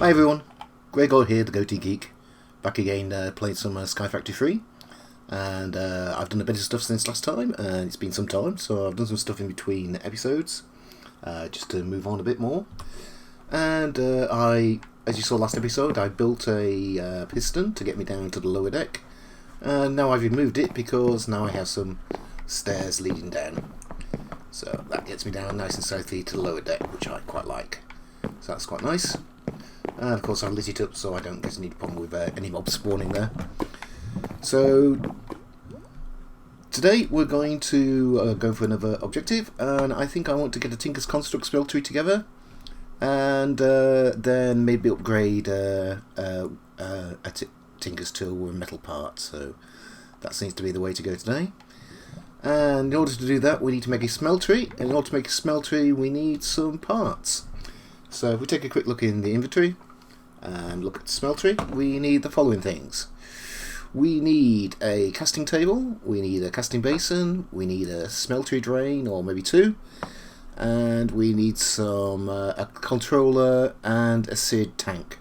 Hi everyone, Gregor here, the Goateed Geek, back again playing some Skyfactory 3, and I've done a bit of stuff since last time, and it's been some time, so I've done some stuff in between episodes, just to move on a bit more. And as you saw last episode, I built a piston to get me down to the lower deck, and now I've removed it because now I have some stairs leading down. So that gets me down nice and southly to the lower deck, which I quite like. So that's quite nice. And of course I've lit it up so I don't get any problem with any mobs spawning there. So today we're going to go for another objective, and I think I want to get a Tinkers Construct Smelter together, and then maybe upgrade a Tinkers tool with a metal part. So that seems to be the way to go today. And in order to do that we need to make a smeltery, and in order to make a smeltery we need some parts. So if we take a quick look in the inventory and look at the smeltery, we need the following things. We need a casting table, we need a casting basin, we need a smeltery drain, or maybe two, and we need some a controller and a seared tank.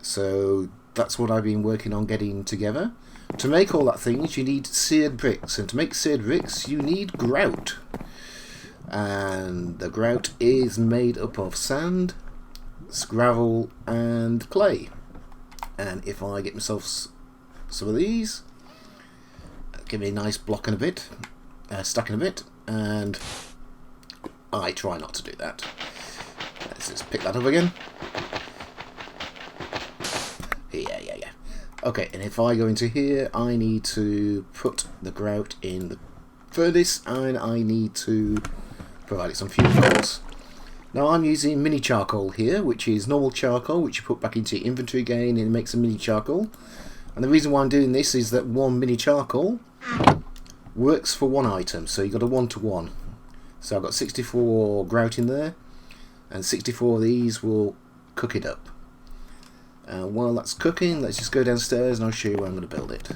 So that's what I've been working on getting together. To make all that things you need seared bricks, and to make seared bricks you need grout. And the grout is made up of sand, gravel and clay. And if I get myself some of these, give me a nice block and a bit, stack and a bit, and I try not to do that. Let's just pick that up again. Yeah. Okay, and if I go into here, I need to put the grout in the furnace, and I need to provide it some fuel, of course. Now I'm using mini charcoal here, which is normal charcoal, which you put back into your inventory again, and it makes a mini charcoal. And the reason why I'm doing this is that one mini charcoal works for one item, so you've got a 1-to-1. So I've got 64 grout in there, and 64 of these will cook it up. While that's cooking, let's just go downstairs and I'll show you where I'm going to build it.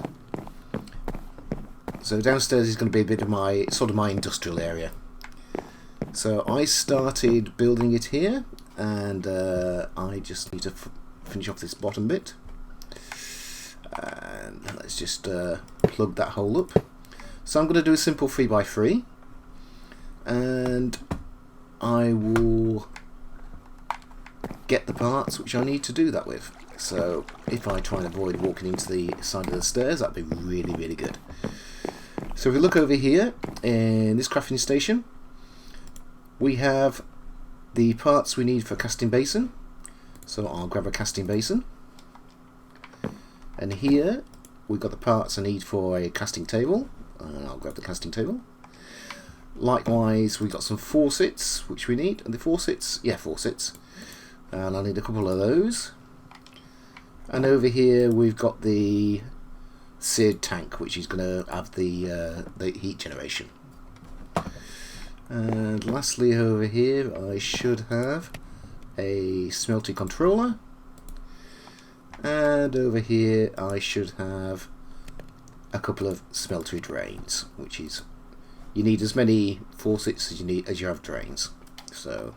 So downstairs is going to be a bit of my my industrial area. So I started building it here, and I just need to finish off this bottom bit. And let's just plug that hole up. So I'm going to do a simple 3x3, and I will get the parts which I need to do that with. So if I try and avoid walking into the side of the stairs, that'd be really good. So if we look over here in this crafting station, we have the parts we need for casting basin. So I'll grab a casting basin, and here we've got the parts I need for a casting table, and I'll grab the casting table. Likewise, we've got some faucets which we need, and the faucets, and I'll need a couple of those. And over here we've got the seared tank, which is going to have the heat generation. And lastly over here I should have a smelting controller, and over here I should have a couple of smeltery drains, which is, you need as many faucets as you have drains. So,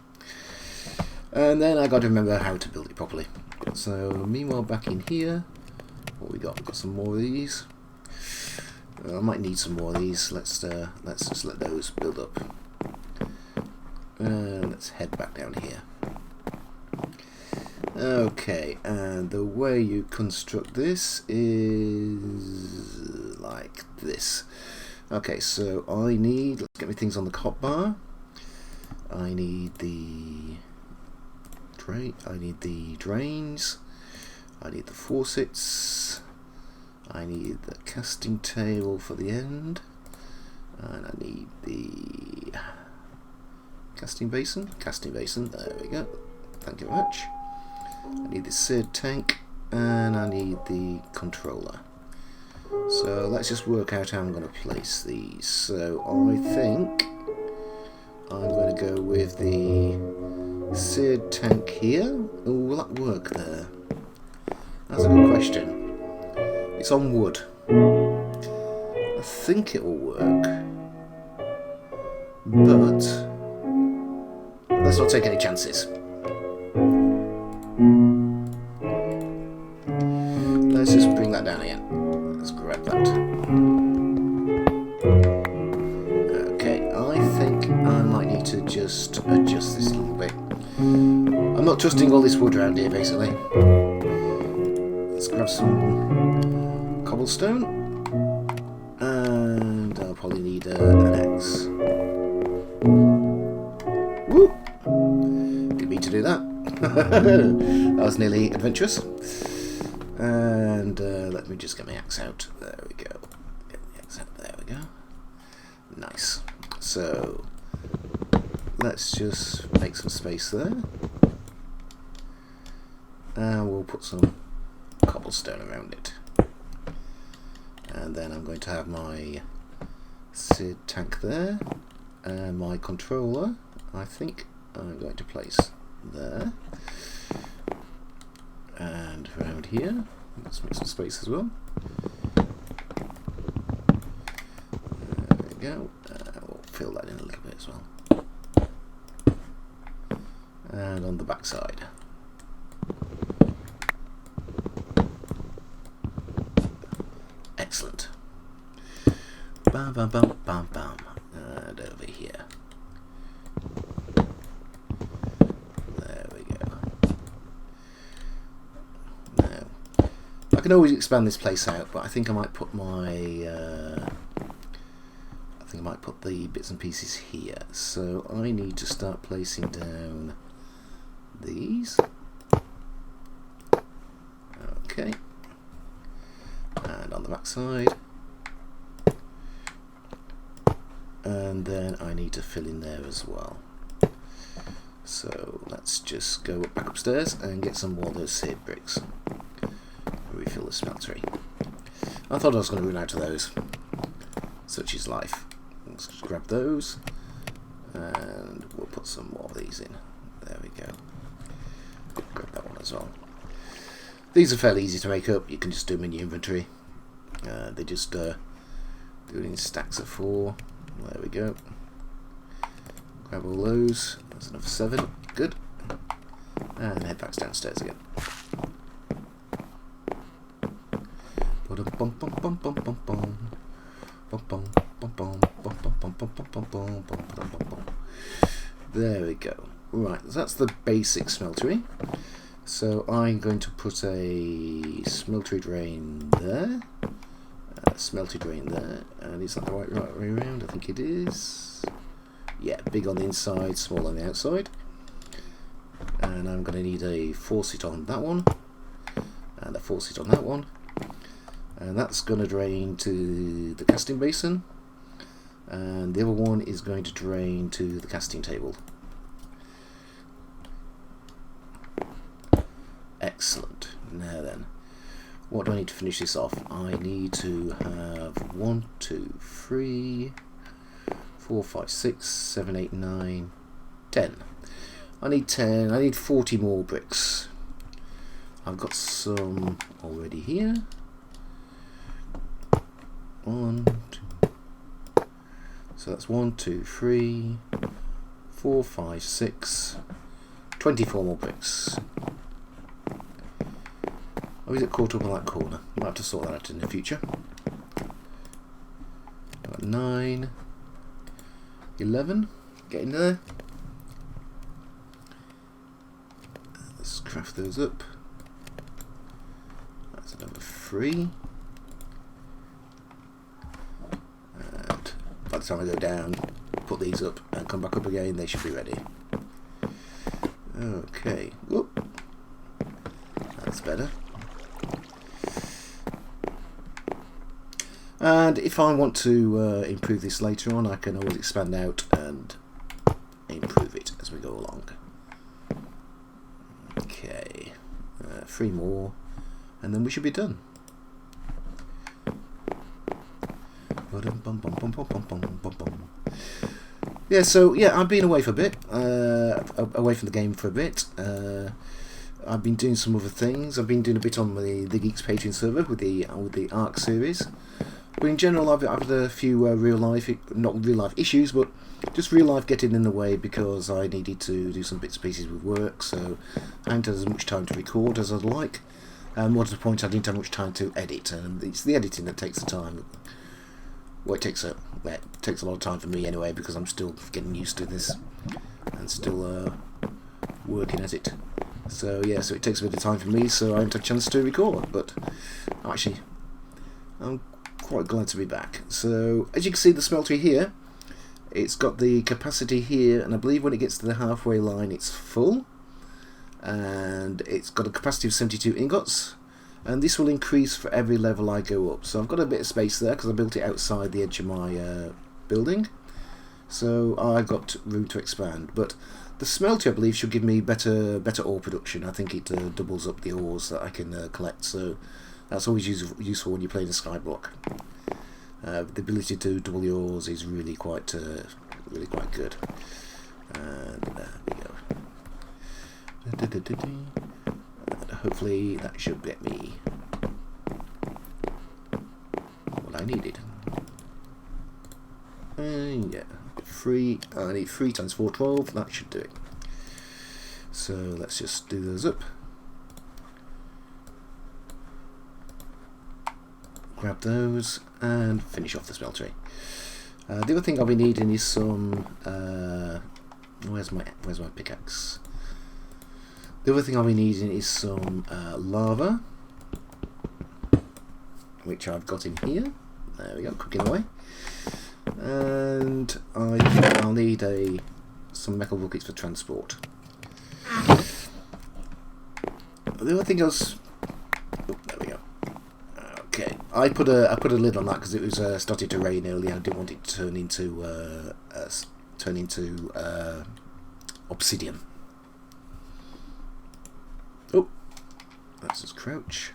and then I got to remember how to build it properly. So meanwhile, back in here, what we got? We've got some more of these. I might need some more of these. Let's just let those build up. And let's head back down here. Okay, and the way you construct this is like this. Okay, so I need, let's get me things on the hotbar. I need the drains, I need the faucets, I need the casting table for the end, and I need the casting basin, there we go, thank you very much. I need the seared tank, and I need the controller. So let's just work out how I'm going to place these. So I think I'm going to go with the seared tank here. Oh, will that work there? That's a good question. It's on wood. I think it will work, but let's not take any chances. I'm not trusting all this wood around here, basically. Let's grab some cobblestone. And I'll probably need an axe. Woo! Didn't mean to do that. That was nearly adventurous. And let me just get my axe out. There we go. Get the axe out. There we go. Nice. So let's just make some space there. And we'll put some cobblestone around it. And then I'm going to have my seed tank there. And my controller, I think I'm going to place there. And around here, let's make some space as well. There we go. We'll fill that in a little bit as well. And on the back side. Excellent. Bam, bam, bam, bam, bam. And over here. There we go. Now, I can always expand this place out, but I think I might put my I think I might put the bits and pieces here. So I need to start placing down these. Okay. And on the back side. And then I need to fill in there as well. So let's just go back upstairs and get some more of those seared bricks. Refill the smeltery. I thought I was going to run out of those. Such is life. Let's just grab those. And we'll put some more of these in. There we go. Grab that one as well. These are fairly easy to make up. You can just do them in your inventory. They just do it in stacks of 4. There we go. Grab all those. That's another 7. Good. And head back downstairs again. There we go. Right, that's the basic smeltery. So I'm going to put a smeltery drain there. Smeltery drain there, and is that the right way around? I think it is. Yeah, big on the inside, small on the outside. And I'm going to need a faucet on that one, and a faucet on that one, and that's going to drain to the casting basin, and the other one is going to drain to the casting table. Excellent. Now then, what do I need to finish this off? I need to have 1, 2, 3, 4, 5, 6, 7, 8, 9, 10. I need 10. I need 40 more bricks. I've got some already here. 1, 2. So that's 1, 2, 3, 4, 5, 6, 24 more bricks. Or is it caught up on that corner? Might have to sort that out in the future. Got 9, 11, getting there. Let's craft those up. That's another 3. And by the time I go down, put these up and come back up again, they should be ready. Okay, whoop. That's better. And if I want to improve this later on, I can always expand out and improve it as we go along. Okay, 3 more, and then we should be done. Yeah, so yeah, I've been away for a bit, away from the game for a bit. I've been doing some other things. I've been doing a bit on the Geeks Patreon server with the Arc series. But in general, I've had a few not real life issues, but just real life getting in the way because I needed to do some bits and pieces with work, so I haven't had as much time to record as I'd like. More to the point, I didn't have much time to edit, and it's the editing that takes the time. Well, it takes a lot of time for me anyway, because I'm still getting used to this and still working at it. So yeah, so it takes a bit of time for me, so I haven't had a chance to record, but actually I'm quite glad to be back. So as you can see, the smeltery here, it's got the capacity here, and I believe when it gets to the halfway line it's full, and it's got a capacity of 72 ingots, and this will increase for every level I go up. So I've got a bit of space there because I built it outside the edge of my building, so I've got room to expand. But the smelter, I believe, should give me better ore production. I think it doubles up the ores that I can collect, so that's always useful when you're playing a skyblock. The ability to double the ores is really quite good. And there we go. And hopefully that should get me what I needed. Yeah, 3. I need 3 times 4, 12. That should do it. So let's just do those up. Grab those and finish off the smeltery. The other thing I'll be needing is some. Where's my pickaxe? The other thing I'll be needing is some lava, which I've got in here. There we go, cooking away. And I'll need some metal buckets for transport. The other thing I was. Oh, there we go. Okay, I put a lid on that because it was started to rain earlier. I didn't want it to turn into obsidian. Oh, let's just crouch,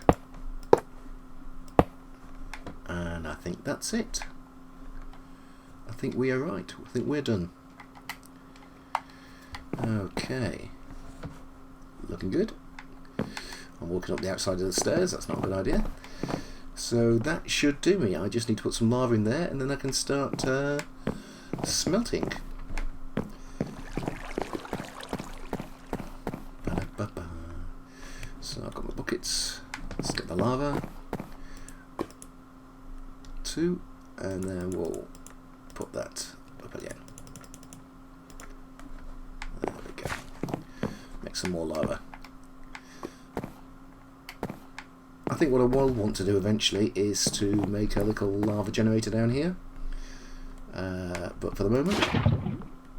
and I think that's it. I think we are right. I think we're done. Okay, looking good. I'm walking up the outside of the stairs. That's not a good idea. So that should do me. I just need to put some lava in there, and then I can start smelting. So I've got my buckets. Let's get the lava. 2, and then we'll put that up again. There we go. Make some more lava. I think what I will want to do eventually is to make a little lava generator down here. But for the moment,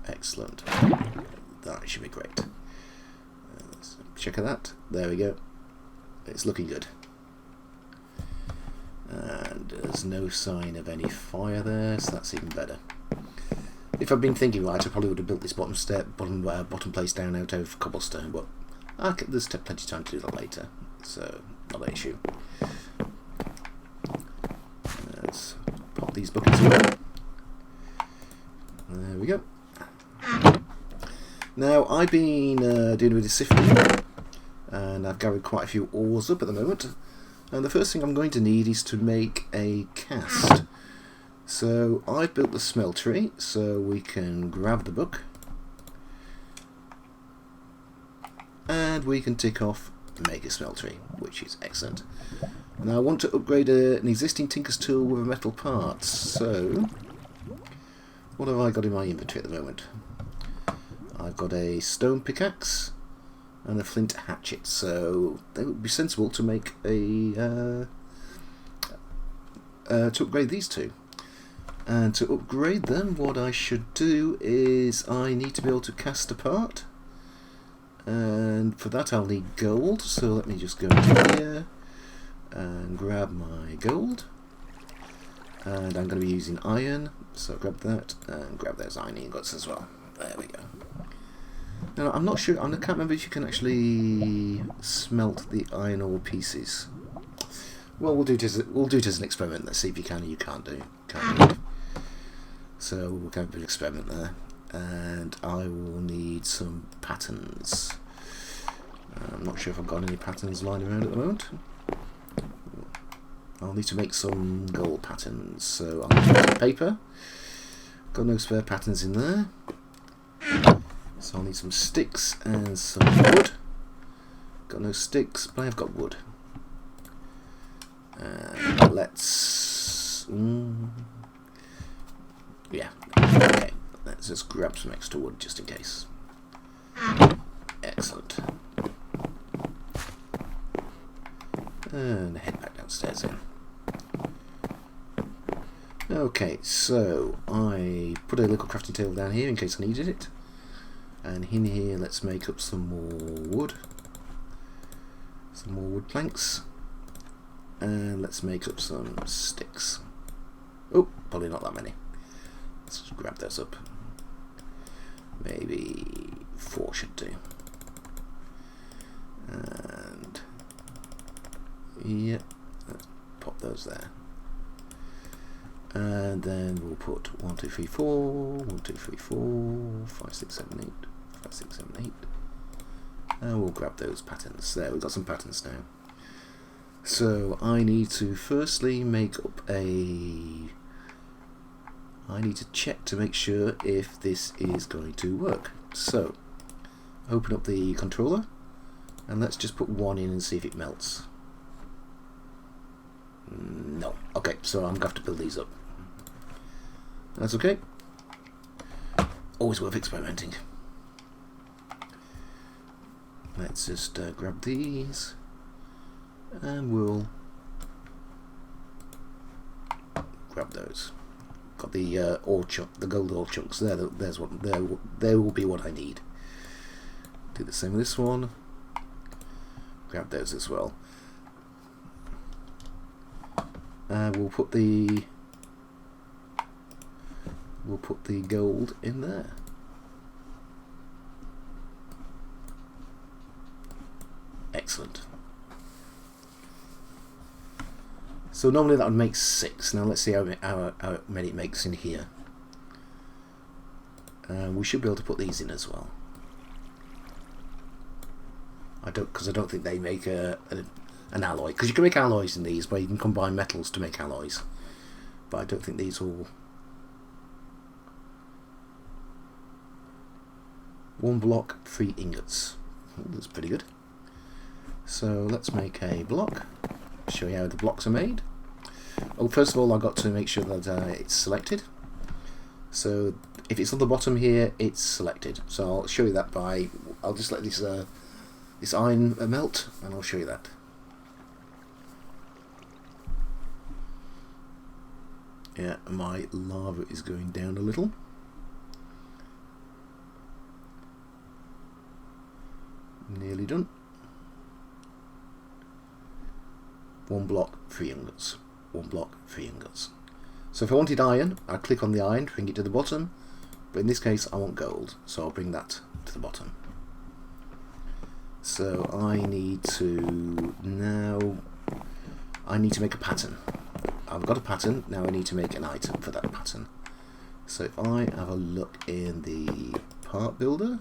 excellent. That should be great. Let's check that. There we go. It's looking good. And there's no sign of any fire there, so that's even better. If I'd been thinking right, I probably would have built this bottom place down out of cobblestone, but there's plenty of time to do that later, so not an issue. Let's pop these buckets away. There we go. Now I've been doing a bit of sifting, and I've gathered quite a few ores up at the moment. And the first thing I'm going to need is to make a cast. So I've built the smeltery, so we can grab the book, and we can tick off make a smeltery, which is excellent. Now I want to upgrade an existing tinker's tool with a metal part. So what have I got in my inventory at the moment? I've got a stone pickaxe and a flint hatchet, so it would be sensible to make to upgrade these two. And to upgrade them, what I should do is I need to be able to cast a part, and for that I'll need gold. So let me just go into here and grab my gold, and I'm going to be using iron, so grab that and grab those iron ingots as well. There we go. Now I'm not sure, I can't remember if you can actually smelt the iron ore pieces. Well, we'll do it as an experiment. Let's see if you can or you can't do. So we'll go with an experiment there, and I will need some patterns. I'm not sure if I've got any patterns lying around at the moment. I'll need to make some gold patterns, so I'll need some paper. Got no spare patterns in there, so I'll need some sticks and some wood. Got no sticks, but I've got wood. Let's yeah, okay, let's just grab some extra wood just in case. Excellent. And head back downstairs then. Okay, so I put a little crafting table down here in case I needed it. And in here, let's make up some more wood. Some more wood planks. And let's make up some sticks. Oh, probably not that many. Let's just grab those up. Maybe 4 should do. And yeah, let's pop those there. And then we'll put 1, 2, 3, 4, 1, 2, 3, 4, 5, 6, 7, 8, 5, 6, 7, 8. And we'll grab those patterns. There, we've got some patterns now. So I need to firstly make up a... I need to check to make sure if this is going to work. So, open up the controller and let's just put 1 in and see if it melts. No. Okay, so I'm going to have to build these up. That's okay. Always worth experimenting. Let's just grab these and we'll grab those. Got the ore chunk, the gold ore chunks. There's what. There will be what I need. Do the same with this one. Grab those as well. We'll put the gold in there. Excellent. So normally that would make 6. Now let's see how many it makes in here. We should be able to put these in as well. Because I don't think they make an alloy. Because you can make alloys in these, where you can combine metals to make alloys. But I don't think these will. 1 block, 3 ingots. Oh, that's pretty good. So let's make a block. Show you how the blocks are made. Oh, first of all, I've got to make sure that it's selected. So if it's on the bottom here, it's selected. So I'll show you that by. I'll just let this iron melt, and I'll show you that. Yeah, my lava is going down a little. Nearly done. 1 block, 3 ingots. 1 block, 3 ingots. So if I wanted iron, I'd click on the iron, bring it to the bottom. But in this case, I want gold, so I'll bring that to the bottom. So I need to make a pattern. I've got a pattern, now I need to make an item for that pattern. So if I have a look in the part builder,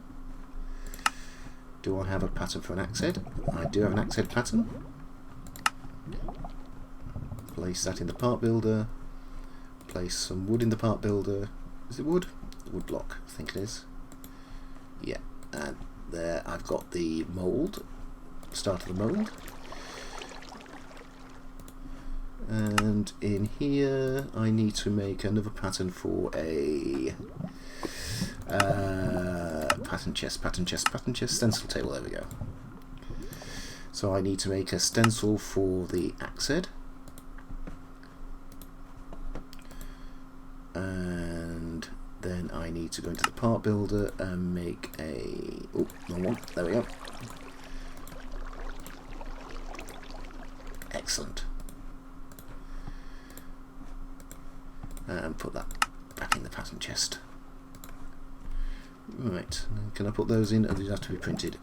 do I have a pattern for an axe head? I do have an axe head pattern. Place that in the part builder. Place some wood in the part builder. Is it wood? Wood block, I think it is. Yeah, and there I've got the mould. Start of the mould. And in here I need to make another pattern for a pattern chest, stencil table. There we go. So I need to make a stencil for the axe head. And then I need to go into the part builder and make a... Oh, wrong one. There we go. Excellent. And put that back in the pattern chest. Right, can I put those in, or do they have to be printed?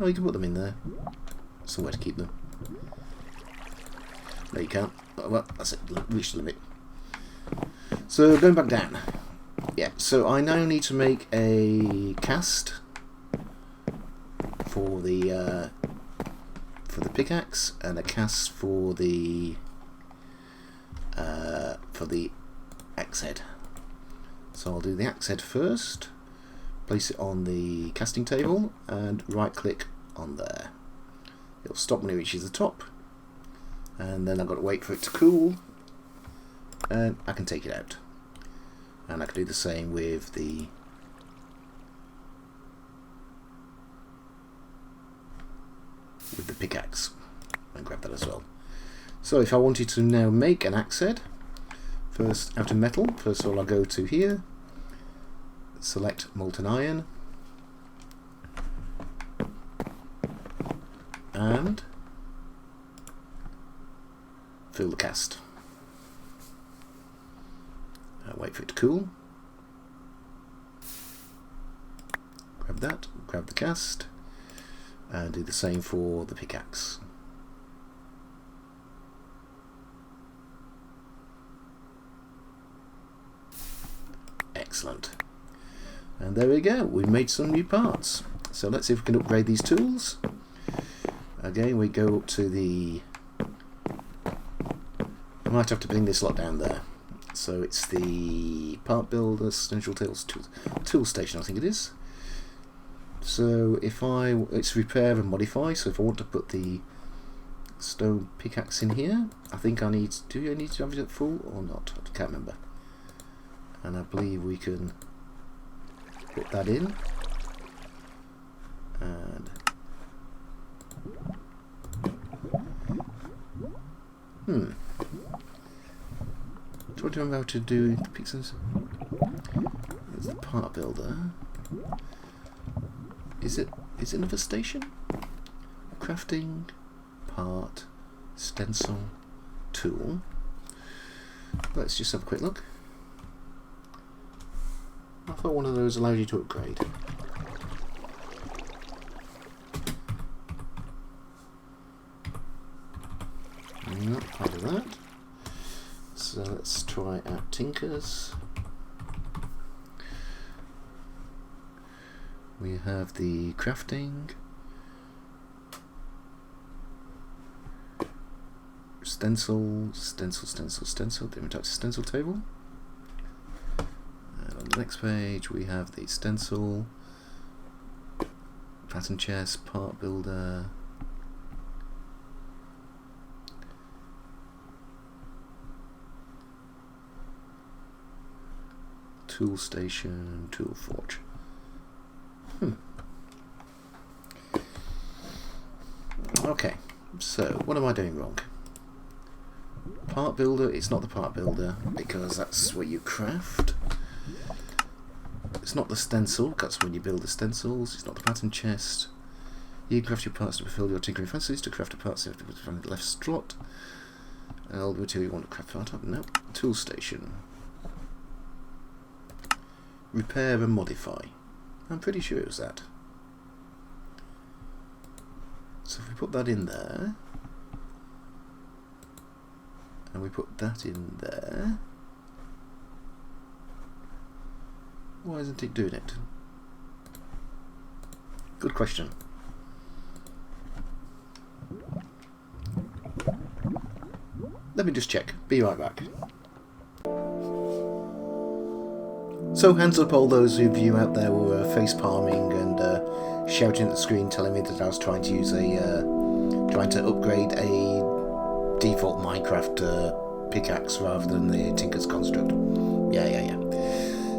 Oh, you can put them in there. Somewhere to keep them. No, you can't. Oh, well, that's it. Reach the limit. So, going back down. Yeah, so I now need to make a cast for the pickaxe, and a cast for the axe head. So I'll do the axe head first, place it on the casting table, and right click on there. It'll stop when it reaches the top, and then I've got to wait for it to cool, and I can take it out. And I can do the same with the with the pickaxe. And grab that as well. So if I wanted to now make an axe head, first out of metal, first of all I'll go to here, select molten iron, and fill the cast. Wait for it to cool. Grab that, grab the cast, and do the same for the pickaxe. Excellent. And there we go, we made some new parts. So let's see if we can upgrade these tools. Again, we go up to the... I might have to bring this lot down there. So it's the part builder, essential tools, tool station, I think it is. So if it's repair and modify, so if I want to put the stone pickaxe in here, I think I need, do I need to have it full or not? I can't remember. And I believe we can put that in. And do I remember how to do the pixels? It's the part builder. Is it another station? Crafting, part, stencil, tool. Let's just have a quick look. I thought one of those allows you to upgrade. Not part of that. So let's try out Tinkers. We have the crafting, stencil, different types of stencil table. And on the next page we have the stencil, pattern chest, part builder, tool station, tool forge. Okay, so what am I doing wrong? Part builder, it's not the part builder because that's where you craft. It's not the stencil, that's when you build the stencils. It's not the pattern chest. You can craft your parts to fulfill your tinkering fantasies. To craft a part, you have to find the left slot. All the material you want to craft part of. No. Tool station. Repair and modify. I'm pretty sure it was that. So if we put that in there, and we put that in there, why isn't it doing it? Good question. Let me just check. Be right back. So hands up all those of you out there who were face palming and shouting at the screen telling me that I was trying to use trying to upgrade a default Minecraft pickaxe rather than the Tinkers Construct.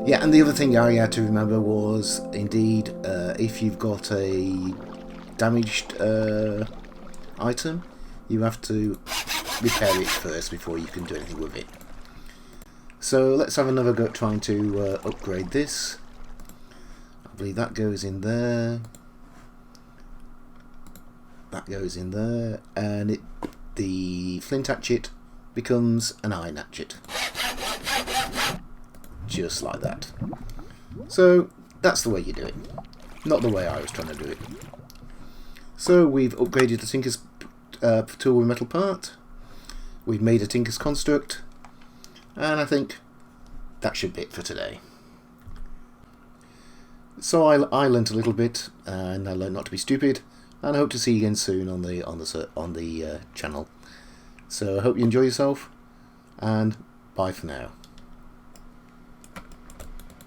Yeah, and the other thing I had to remember was, indeed, if you've got a damaged item, you have to repair it first before you can do anything with it. So let's have another go at trying to upgrade this. I believe that goes in there. That goes in there, and the flint hatchet becomes an iron hatchet. Just like that. So that's the way you do it. Not the way I was trying to do it. So we've upgraded the Tinkers tool with metal part. We've made a Tinkers Construct. And I think that should be it for today. So I learnt a little bit, and I learned not to be stupid, and I hope to see you again soon on the channel. So I hope you enjoy yourself, and bye for now.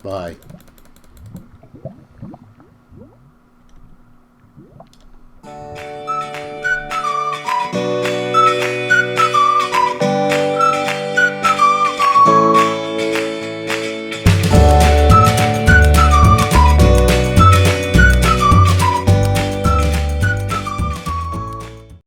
Bye.